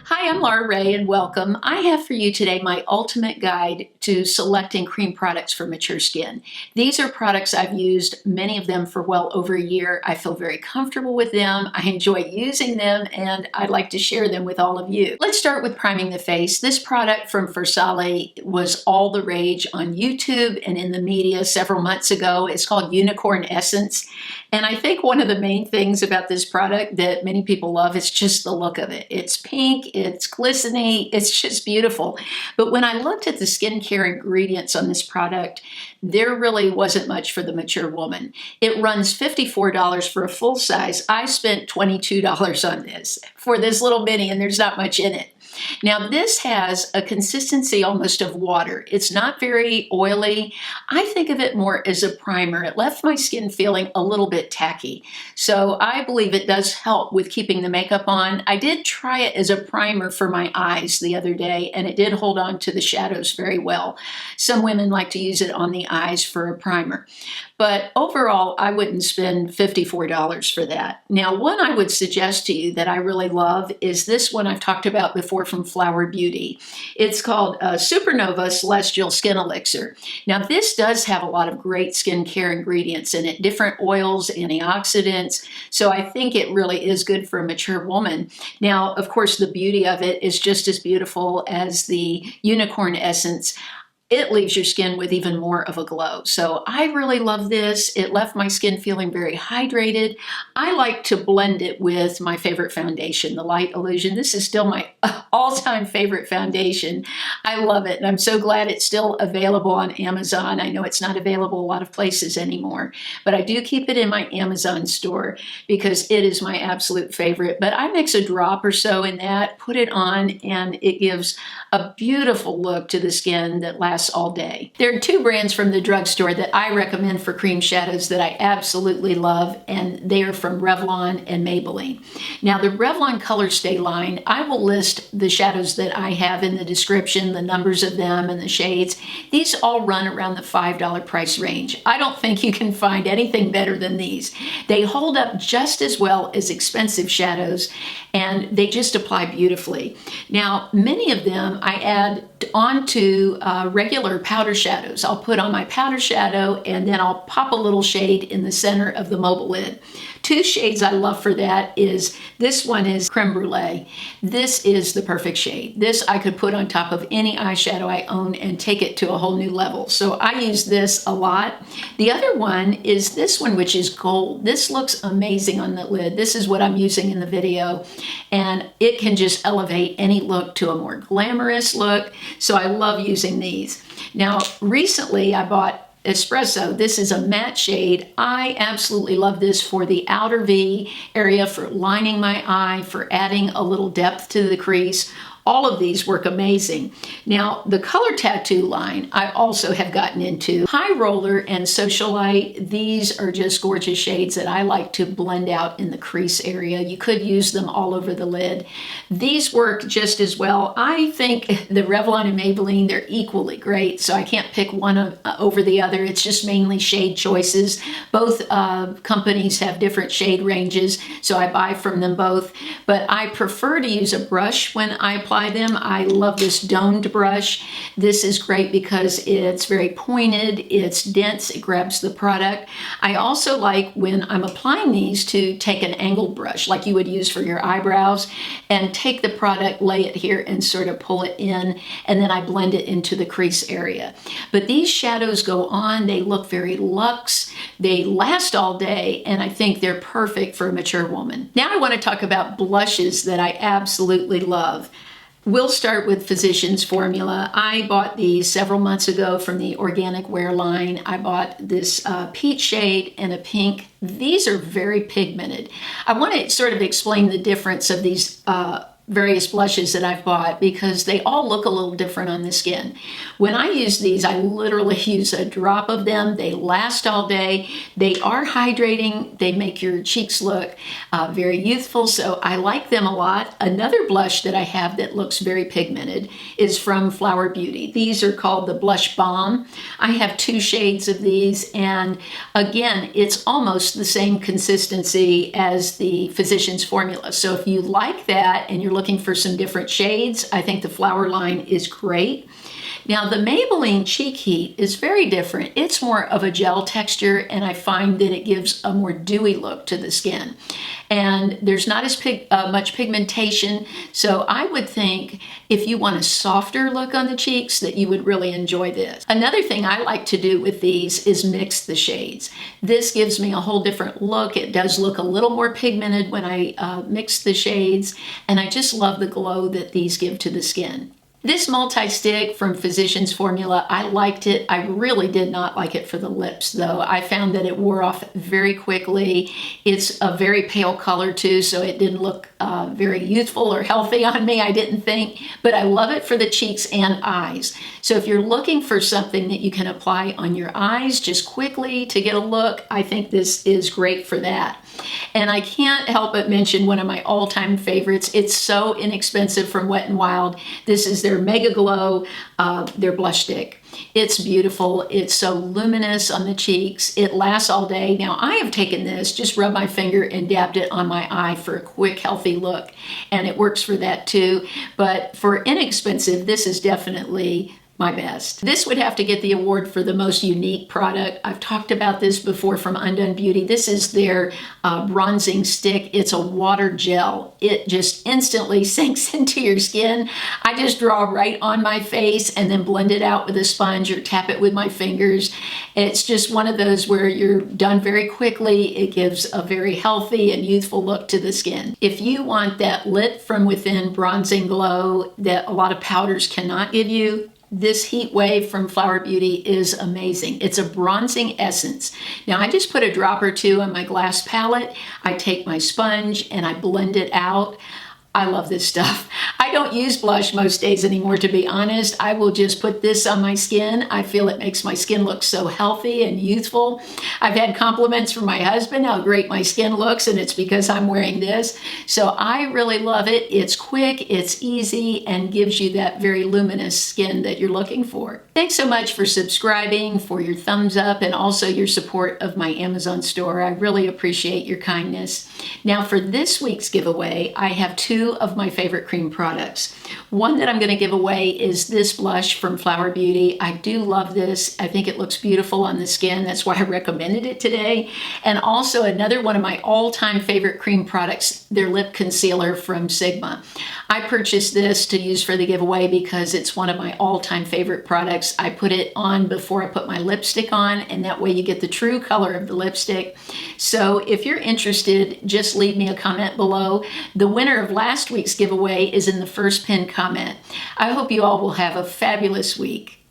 Hi, I'm Laura Ray and welcome. I have for you today my ultimate guide to selecting cream products for mature skin. These are products I've used, many of them for well over a year. I feel very comfortable with them. I enjoy using them and I'd like to share them with all of you. Let's start with priming the face. This product from Farsali was all the rage on YouTube and in the media several months ago. It's called Unicorn Essence. And I think one of the main things about this product that many people love is just the look of it. It's pink, it's glistening, it's just beautiful. But when I looked at the skincare ingredients on this product, there really wasn't much for the mature woman. It runs $54 for a full size. I spent $22 on this for this little mini, and there's not much in it. Now this has a consistency almost of water. It's not very oily. I think of it more as a primer. It left my skin feeling a little bit tacky. So I believe it does help with keeping the makeup on. I did try it as a primer for my eyes the other day, and it did hold on to the shadows very well. Some women like to use it on the eyes for a primer. But overall, I wouldn't spend $54 for that. Now, one I would suggest to you that I really love is this one I've talked about before from Flower Beauty. It's called Supernova Celestial Skin Elixir. Now, this does have a lot of great skincare ingredients in it, different oils, antioxidants. So I think it really is good for a mature woman. Now, of course, the beauty of it is just as beautiful as the Unicorn Essence. It leaves your skin with even more of a glow. So I really love this. It left my skin feeling very hydrated. I like to blend it with my favorite foundation, the Light Illusion. This is still my all-time favorite foundation. I love it, and I'm so glad it's still available on Amazon. I know it's not available a lot of places anymore, but I do keep it in my Amazon store because it is my absolute favorite. But I mix a drop or so in that, put it on, and it gives a beautiful look to the skin that lasts all day. There are two brands from the drugstore that I recommend for cream shadows that I absolutely love, and they are from Revlon and Maybelline. Now, the Revlon Colorstay line, I will list the shadows that I have in the description, the numbers of them and the shades. These all run around the $5 price range. I don't think you can find anything better than these. They hold up just as well as expensive shadows, and they just apply beautifully. Now, many of them I add onto regular powder shadows. I'll put on my powder shadow and then I'll pop a little shade in the center of the mobile lid. Two shades I love for that is, this one is Creme Brulee. This is the perfect shade. This I could put on top of any eyeshadow I own and take it to a whole new level. So I use this a lot. The other one is this one, which is gold. This looks amazing on the lid. This is what I'm using in the video, and it can just elevate any look to a more glamorous look. So I love using these. Now, recently I bought Espresso. This is a matte shade. I absolutely love this for the outer V area, for lining my eye, for adding a little depth to the crease. All of these work amazing. Now, the color tattoo line I also have gotten into. Highroller and Socialite, these are just gorgeous shades that I like to blend out in the crease area. You could use them all over the lid. These work just as well. I think the Revlon and Maybelline, they're equally great, so I can't pick one over the other. It's just mainly shade choices. Both companies have different shade ranges, so I buy from them both. But I prefer to use a brush when I apply them. I love this domed brush. This is great because it's very pointed, it's dense, it grabs the product. I also like when I'm applying these to take an angled brush like you would use for your eyebrows and take the product, lay it here and sort of pull it in, and then I blend it into the crease area. But these shadows go on, they look very luxe, they last all day, and I think they're perfect for a mature woman. Now I want to talk about blushes that I absolutely love. We'll start with Physicians Formula. I bought these several months ago from the Organic Wear line. I bought this peach shade and a pink. These are very pigmented. I want to sort of explain the difference of these various blushes that I've bought because they all look a little different on the skin. When I use these, I literally use a drop of them. They last all day. They are hydrating. They make your cheeks look very youthful, so I like them a lot. Another blush that I have that looks very pigmented is from Flower Beauty. These are called the Blush Balm. I have two shades of these, and again, it's almost the same consistency as the Physicians Formula. So if you like that and you're looking for some different shades, I think the Flower line is great. Now the Maybelline Cheek Heat is very different. It's more of a gel texture, and I find that it gives a more dewy look to the skin. And there's not as much pigmentation, so I would think if you want a softer look on the cheeks that you would really enjoy this. Another thing I like to do with these is mix the shades. This gives me a whole different look. It does look a little more pigmented when I mix the shades, and I just love the glow that these give to the skin. This multi-stick from Physicians Formula, I liked it. I really did not like it for the lips though. I found that it wore off very quickly. It's a very pale color too, so it didn't look very youthful or healthy on me, I didn't think, but I love it for the cheeks and eyes. So if you're looking for something that you can apply on your eyes just quickly to get a look, I think this is great for that. And I can't help but mention one of my all-time favorites. It's so inexpensive from Wet n Wild. This is their Megaglo, their blush stick. It's beautiful. It's so luminous on the cheeks. It lasts all day. Now I have taken this, just rubbed my finger and dabbed it on my eye for a quick, healthy look. And it works for that too. But for inexpensive, this is definitely my best. This would have to get the award for the most unique product. I've talked about this before from Undone Beauty. This is their bronzing stick. It's a water gel. It just instantly sinks into your skin. I just draw right on my face and then blend it out with a sponge or tap it with my fingers. It's just one of those where you're done very quickly. It gives a very healthy and youthful look to the skin. If you want that lit from within bronzing glow that a lot of powders cannot give you, this Heatwave from Flower Beauty is amazing. It's a bronzing essence. Now I just put a drop or two on my glass palette. I take my sponge and I blend it out. I love this stuff. I don't use blush most days anymore, to be honest. I will just put this on my skin. I feel it makes my skin look so healthy and youthful. I've had compliments from my husband how great my skin looks, and it's because I'm wearing this. So I really love it. It's quick, it's easy, and gives you that very luminous skin that you're looking for. Thanks so much for subscribing, for your thumbs up, and also your support of my Amazon store. I really appreciate your kindness. Now for this week's giveaway, I have two of my favorite cream products. One that I'm going to give away is this blush from Flower Beauty. I do love this. I think it looks beautiful on the skin. That's why I recommended it today. And also another one of my all-time favorite cream products, their lip concealer from Sigma. I purchased this to use for the giveaway because it's one of my all-time favorite products. I put it on before I put my lipstick on, and that way you get the true color of the lipstick. So if you're interested, just leave me a comment below. The winner of last week's giveaway is in the first pinned comment. I hope you all will have a fabulous week.